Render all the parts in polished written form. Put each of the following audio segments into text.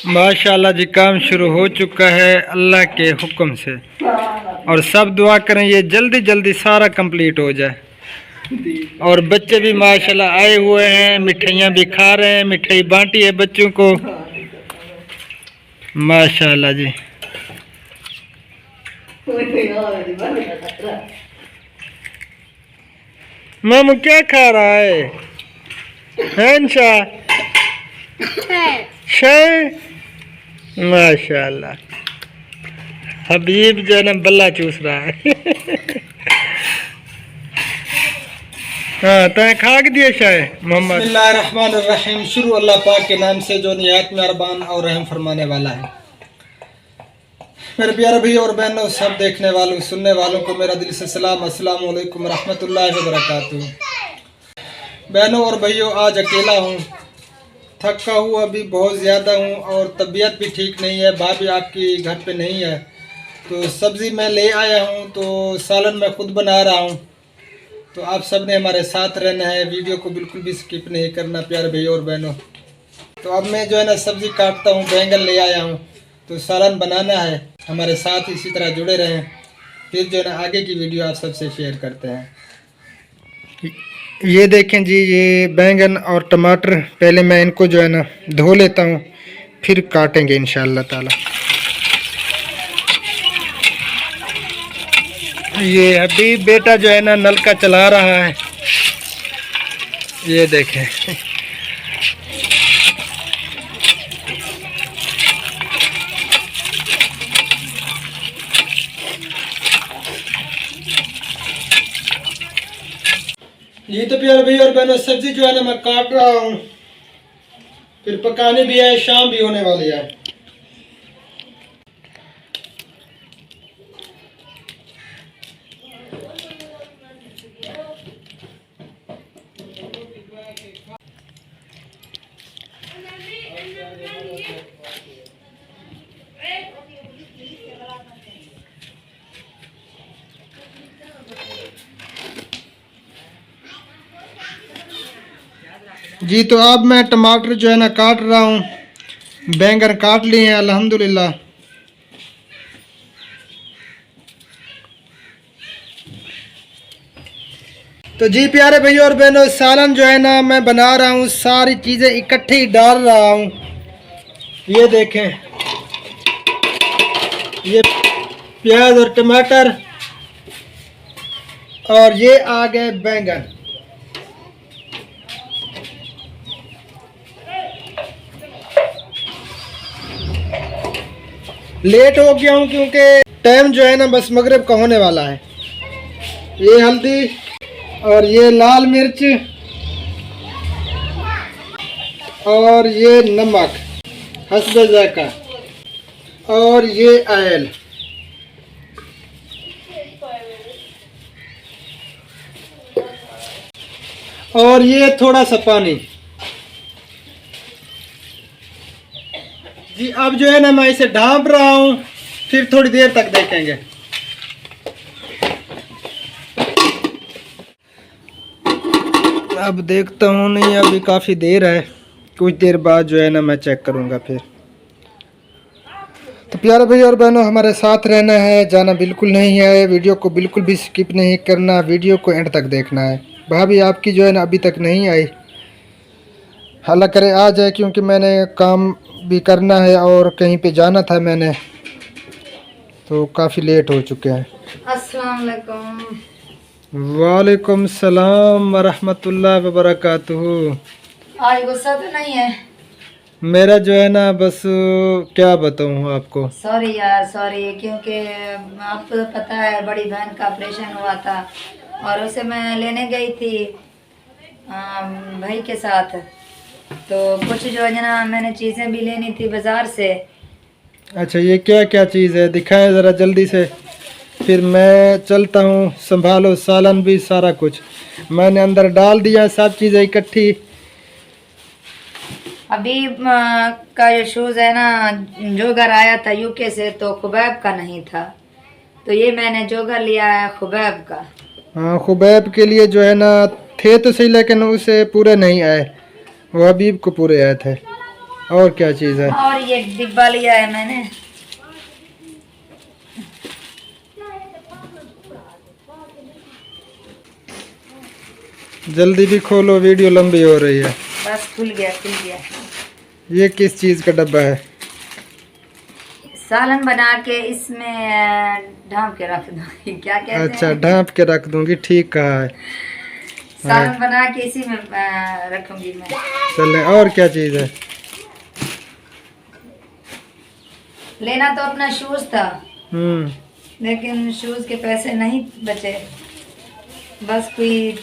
माशाल्लाह जी, काम शुरू हो चुका है अल्लाह के हुक्म से। और सब दुआ करें ये जल्दी जल्दी सारा कंप्लीट हो जाए। और बच्चे भी माशाल्लाह आए हुए हैं, मिठाइयाँ भी खा रहे हैं, मिठाई बांटी है बच्चों को माशाल्लाह जी। मामू क्या खा रहा है इंशा? माशाल्लाह हबीब जो है ना बल्ला चूस रहा है। हाँ तो खा के दिए शायद मोहम्मद। बिस्मिल्लाहिर्रहमानिर्रहीम। शुरू अल्लाह पाक के नाम से जो निहायत मेहरबान और रहम फरमाने वाला है। मेरे प्यारे भाई और बहनों, सब देखने वालों सुनने वालों को मेरा दिल से सलाम, अस्सलाम वालेकुम रहमतुल्लाहि व बरकातुहू। बहनों और भाइयों, आज अकेला हूँ, थका हुआ भी बहुत ज़्यादा हूँ और तबीयत भी ठीक नहीं है। भाभी आपकी घर पे नहीं है तो सब्ज़ी मैं ले आया हूँ, तो सालन मैं खुद बना रहा हूँ। तो आप सब ने हमारे साथ रहना है, वीडियो को बिल्कुल भी स्किप नहीं करना प्यारे भाई और बहनों। तो अब मैं जो है ना सब्ज़ी काटता हूँ, बैंगन ले आया हूँ, तो सालन बनाना है। हमारे साथ इसी तरह जुड़े रहें, फिर जो है ना आगे की वीडियो आप सबसे शेयर करते हैं। ये देखें जी, ये बैंगन और टमाटर पहले मैं इनको जो है ना धो लेता हूँ, फिर काटेंगे इंशाअल्लाह ताला। ये अभी बेटा जो है ना नल का चला रहा है, ये देखें। ये तो प्यारे भाई और बहनों, सब्जी जो है ना मैं काट रहा हूँ, फिर पकाने भी है, शाम भी होने वाली है। जी तो अब मैं टमाटर जो है ना काट रहा हूँ, बैंगन काट लिए हैं अल्हम्दुलिल्लाह। तो जी प्यारे भैया और बहनों, सालन जो है ना मैं बना रहा हूँ, सारी चीज़ें इकट्ठी डाल रहा हूँ। ये देखें, ये प्याज और टमाटर, और ये आ गए बैंगन। लेट हो गया हूँ क्योंकि टाइम जो है ना बस मगरिब का होने वाला है। ये हल्दी और ये लाल मिर्च और ये नमक हस्बे ज़ायका और ये ऑयल। और ये थोड़ा सा पानी। जी अब जो है ना मैं इसे ढाँप रहा हूँ, फिर थोड़ी देर तक देखेंगे। अब देखता हूँ, नहीं अभी काफ़ी देर है, कुछ देर बाद जो है ना मैं चेक करूँगा फिर। तो प्यारे भाई और बहनों, हमारे साथ रहना है, जाना बिल्कुल नहीं है, वीडियो को बिल्कुल भी स्किप नहीं करना, वीडियो को एंड तक देखना है। भाभी आपकी जो है ना अभी तक नहीं आई, हालांकि करे आ जाए, क्योंकि मैंने काम भी करना है और कहीं पे जाना था मैंने, तो काफ़ी लेट हो चुके हैं। अस्सलाम वालेकुम। वालेकुम सलाम वरहमतुल्लाहि व बरकातुहू। आज गुस्सा तो नहीं है? मेरा जो है ना बस क्या बताऊँ आपको। सॉरी यार, सॉरी, क्योंकि आपको तो पता है बड़ी बहन का ऑपरेशन हुआ था और उसे मैं लेने गई थी भाई के साथ, तो कुछ जो है ना मैंने चीज़ें भी लेनी थी बाज़ार से। अच्छा, ये क्या क्या चीज़ है, दिखाएं ज़रा जल्दी से, फिर मैं चलता हूँ। संभालो, सालन भी सारा कुछ मैंने अंदर डाल दिया, सब चीज़ें इकट्ठी। अभी का जो शूज़ है ना, जो घर आया था यूके से, तो खुबैब का नहीं था, तो ये मैंने जो घर लिया है खुबैब का। हाँ, खुबैब के लिए जो है ना थे तो सही, लेकिन उसे पूरे नहीं आए, वो हबीब को पूरे आए थे। और क्या चीज़ है? और ये डिब्बा लिया है मैंने। जल्दी भी खोलो, वीडियो लंबी हो रही है। बस खुल गया खुल गया। ये किस चीज़ का डब्बा है? सालन बना के इसमें ढाँप के रख दूंगी। क्या कहते अच्छा, हैं? ढाँप के रख दूंगी, ठीक कहा है। सालन बना के इसी में रखूंगी मैं। चले, और क्या चीज़ है? लेना तो अपना शूज था, लेकिन शूज के पैसे नहीं बचे। बस कोई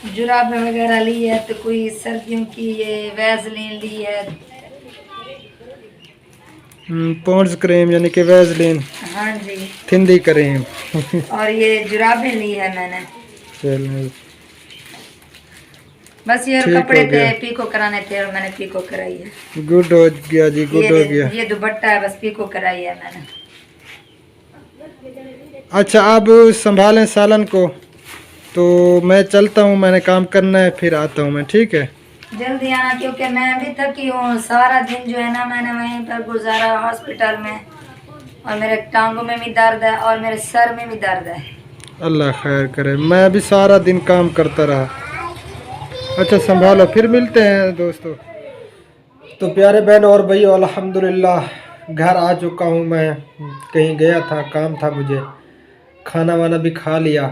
जुराबें वगैरह ली है, तो कोई सर्दियों की ये वैसलीन ली है। पॉन्ड्स क्रीम यानी कि वैसलीन। हाँ जी। थिंदी क्रीम। और ये जुराबें ली है मैंने। चलो बस ये ठीक कपड़े हो थे, गया। पीको कराने थे और मैंने पीको कराई है। गुड हो गया जी, गुड हो गया। ये दुपट्टा है, बस पीको कराई है मैंने। अच्छा, अब संभालें सालन को, तो मैं चलता हूँ, मैंने काम करना है, फिर आता हूँ मैं, ठीक है? जल्दी आना, क्योंकि मैं अभी थकी हूँ। सारा दिन जो है ना मैंने वहीं पर गुजारा हॉस्पिटल में, और मेरे टांगों में भी दर्द है और मेरे सर में भी दर्द है। अल्लाह खैर करे, मैं भी सारा दिन काम करता रहा। अच्छा संभालो, फिर मिलते हैं दोस्तों। तो प्यारे बहन और भाई, अल्हम्दुलिल्लाह घर आ चुका हूँ मैं। कहीं गया था, काम था मुझे, खाना वाना भी खा लिया।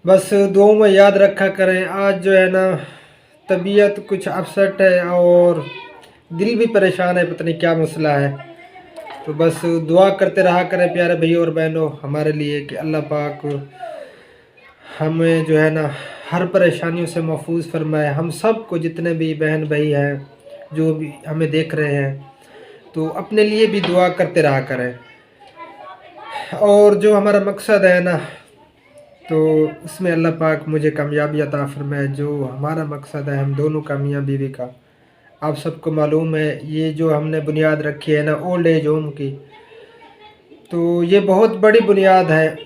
बस दुआओं में याद रखा करें। आज जो है ना तबीयत कुछ अपसेट है और दिल भी परेशान है, पता नहीं क्या मसला है। तो बस दुआ करते रहा करें प्यारे भाइयों और बहनों हमारे लिए, कि अल्लाह पाक हमें जो है ना हर परेशानियों से महफूज फरमाए। हम सब को, जितने भी बहन भाई हैं जो भी हमें देख रहे हैं, तो अपने लिए भी दुआ करते रहा करें। और जो हमारा मकसद है ना, तो उसमें अल्लाह पाक मुझे कामयाबी अता फरमाए। जो हमारा मकसद है हम दोनों का, मियाँ बीवी का, आप सबको मालूम है, ये जो हमने बुनियाद रखी है ना ओल्ड एज होम की, तो ये बहुत बड़ी बुनियाद है।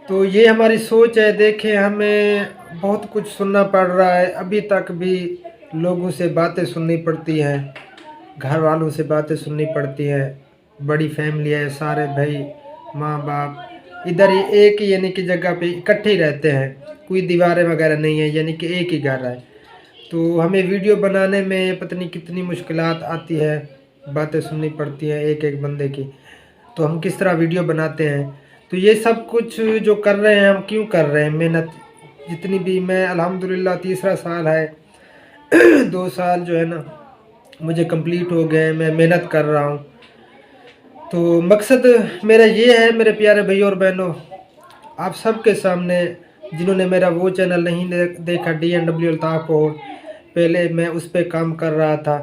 तो ये हमारी सोच है। देखें, हमें बहुत कुछ सुनना पड़ रहा है, अभी तक भी लोगों से बातें सुननी पड़ती हैं, घर वालों से बातें सुननी पड़ती हैं। बड़ी फैमिली है, सारे भाई माँ बाप इधर ही एक ही यानी कि जगह पे इकट्ठे ही रहते हैं, कोई दीवारें वगैरह नहीं है, यानी कि एक ही घर है। तो हमें वीडियो बनाने में पता नहीं कितनी मुश्किलात आती है, बातें सुननी पड़ती हैं एक एक बंदे की। तो हम किस तरह वीडियो बनाते हैं। तो ये सब कुछ जो कर रहे हैं हम क्यों कर रहे हैं, मेहनत जितनी भी, मैं अल्हम्दुलिल्लाह तीसरा साल है 2 साल जो है ना मुझे कंप्लीट हो गए, मैं मेहनत कर रहा हूँ। तो मकसद मेरा ये है मेरे प्यारे भाइयों और बहनों, आप सबके सामने, जिन्होंने मेरा वो चैनल नहीं देखा DNW अल्ताफ़ और, पहले मैं उस पर काम कर रहा था,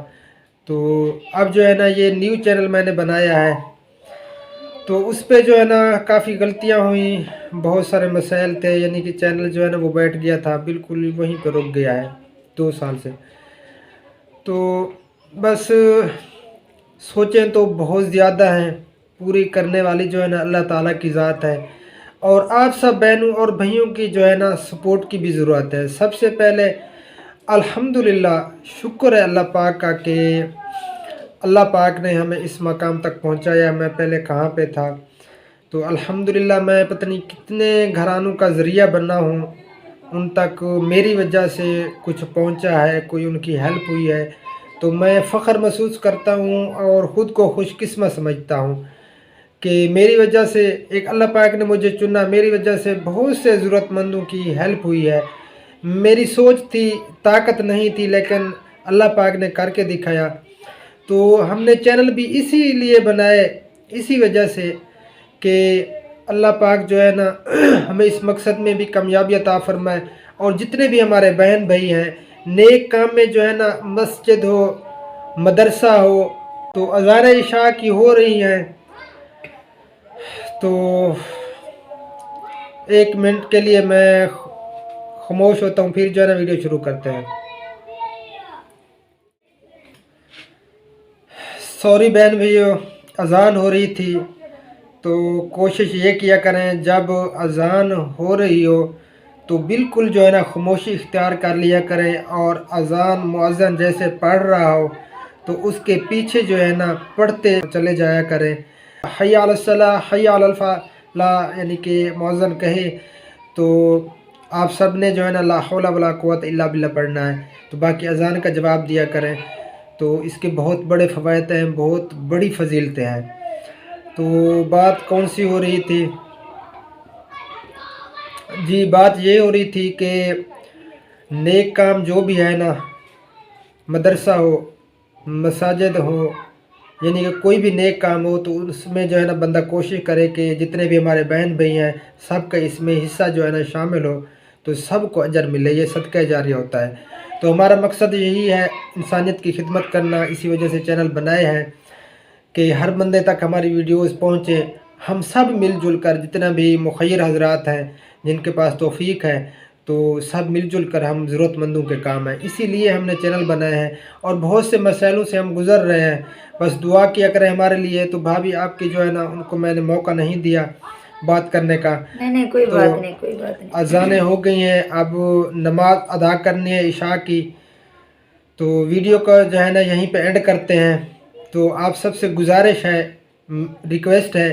तो अब जो है ना ये न्यू चैनल मैंने बनाया है। तो उस पे जो है ना काफ़ी गलतियां हुई, बहुत सारे मसाइल थे, यानी कि चैनल जो है ना वो बैठ गया था, बिल्कुल वहीं पर रुक गया है 2 साल से। तो बस सोचें तो बहुत ज़्यादा हैं, पूरी करने वाली जो है ना अल्लाह ताला की ज़ात है। और आप सब बहनों और भाइयों की जो है ना सपोर्ट की भी ज़रूरत है। सबसे पहले अल्हम्दुलिल्लाह शुक्र है अल्लाह पाक का कि अल्लाह पाक ने हमें इस मकाम तक पहुंचाया। मैं पहले कहाँ पे था, तो अल्हम्दुलिल्लाह मैं पता नहीं कितने घरानों का ज़रिया बना हूँ, उन तक मेरी वजह से कुछ पहुंचा है, कोई उनकी हेल्प हुई है। तो मैं फ़ख्र महसूस करता हूँ और ख़ुद को खुशकिस्मत समझता हूँ कि मेरी वजह से एक अल्लाह पाक ने मुझे चुना, मेरी वजह से बहुत से ज़रूरतमंदों की हेल्प हुई है। मेरी सोच थी, ताकत नहीं थी, लेकिन अल्लाह पाक ने करके दिखाया। तो हमने चैनल भी इसीलिए बनाए, इसी वजह से कि अल्लाह पाक जो है ना हमें इस मकसद में भी कामयाबी अता फरमाए। और जितने भी हमारे बहन भाई हैं नेक काम में जो है ना, मस्जिद हो, मदरसा हो, तो अज़ान इशा की हो रही हैं, तो 1 मिनट के लिए मैं खामोश होता हूँ, फिर जो है ना वीडियो शुरू करते हैं। सॉरी बहन भैया, अज़ान हो रही थी, तो कोशिश ये किया करें जब अज़ान हो रही हो तो बिल्कुल जो है ना खामोशी इख्तियार कर लिया करें, और अज़ान मुअज़्ज़िन जैसे पढ़ रहा हो तो उसके पीछे जो है ना पढ़ते चले जाया करें। हय्या अलस सलाह हय्या अलल फलाह, यानी कि मुअज़्ज़िन कहे तो आप सब ने जो है ना ला हौला वला कुव्वता इल्ला बिल्लाह पढ़ना है, तो बाकी अज़ान का जवाब दिया करें। तो इसके बहुत बड़े फ़वाइद हैं, बहुत बड़ी फजीलतें हैं। तो बात कौन सी हो रही थी? जी, बात ये हो रही थी कि नेक काम जो भी है ना, मदरसा हो, मसाजिद हो, यानी कि कोई भी नेक काम हो, तो उसमें जो है ना बंदा कोशिश करे कि जितने भी हमारे बहन भाई हैं सबका इसमें हिस्सा जो है ना शामिल हो, तो सबको अजर मिले। ये सदका जारिया होता है। तो हमारा मकसद यही है, इंसानियत की खिदमत करना। इसी वजह से चैनल बनाए हैं कि हर बंदे तक हमारी वीडियोस पहुँचे। हम सब मिलजुल कर, जितना भी मुखय्यर हजरात हैं जिनके पास तौफीक है, तो सब मिलजुल कर हम ज़रूरतमंदों के काम हैं। इसीलिए हमने चैनल बनाए हैं, और बहुत से मसाइलों से हम गुज़र रहे हैं। बस दुआ किया करें हमारे लिए। तो भाभी आपकी जो है ना, उनको मैंने मौका नहीं दिया बात करने का। नहीं कोई तो बात नहीं, कोई बात नहीं। अज़ानें हो गई हैं, अब नमाज अदा करनी है इशा की। तो वीडियो का जो है ना यहीं पे एंड करते हैं। तो आप सबसे गुजारिश है, रिक्वेस्ट है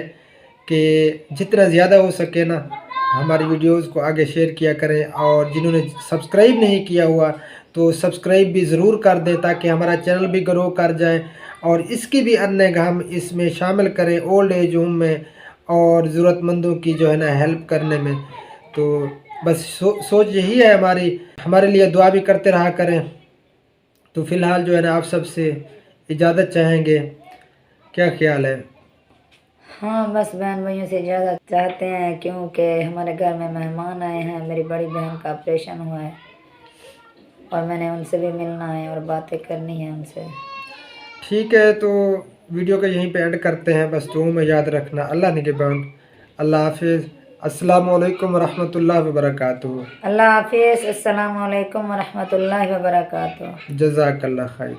कि जितना ज़्यादा हो सके ना हमारी वीडियोस को आगे शेयर किया करें, और जिन्होंने सब्सक्राइब नहीं किया हुआ तो सब्सक्राइब भी ज़रूर कर दें, ताकि हमारा चैनल भी ग्रो कर जाए, और इसकी भी अन्य हम इसमें शामिल करें ओल्ड एज होम में, और ज़रूरतमंदों की जो है ना हेल्प करने में। तो बस सोच यही है हमारी। हमारे लिए दुआ भी करते रहा करें। तो फ़िलहाल जो है ना आप सबसे इजाज़त चाहेंगे, क्या ख्याल है? हाँ, बस बहन भाइयों से इजाज़त चाहते हैं, क्योंकि हमारे घर में मेहमान आए हैं। मेरी बड़ी बहन का ऑपरेशन हुआ है, और मैंने उनसे भी मिलना है और बातें करनी है उनसे। ठीक है, तो वीडियो को यहीं पे एंड करते हैं। बस दुआ में याद रखना। अल्लाह निगहबान। अल्लाह हाफिज़। अस्सलामु अलैकुम वरहमतुल्लाहि वबरकातुहू। अल्लाह हाफिज़। अस्सलामु अलैकुम वरहमतुल्लाहि वबरकातुहू। जज़ाकल्लाह खैर।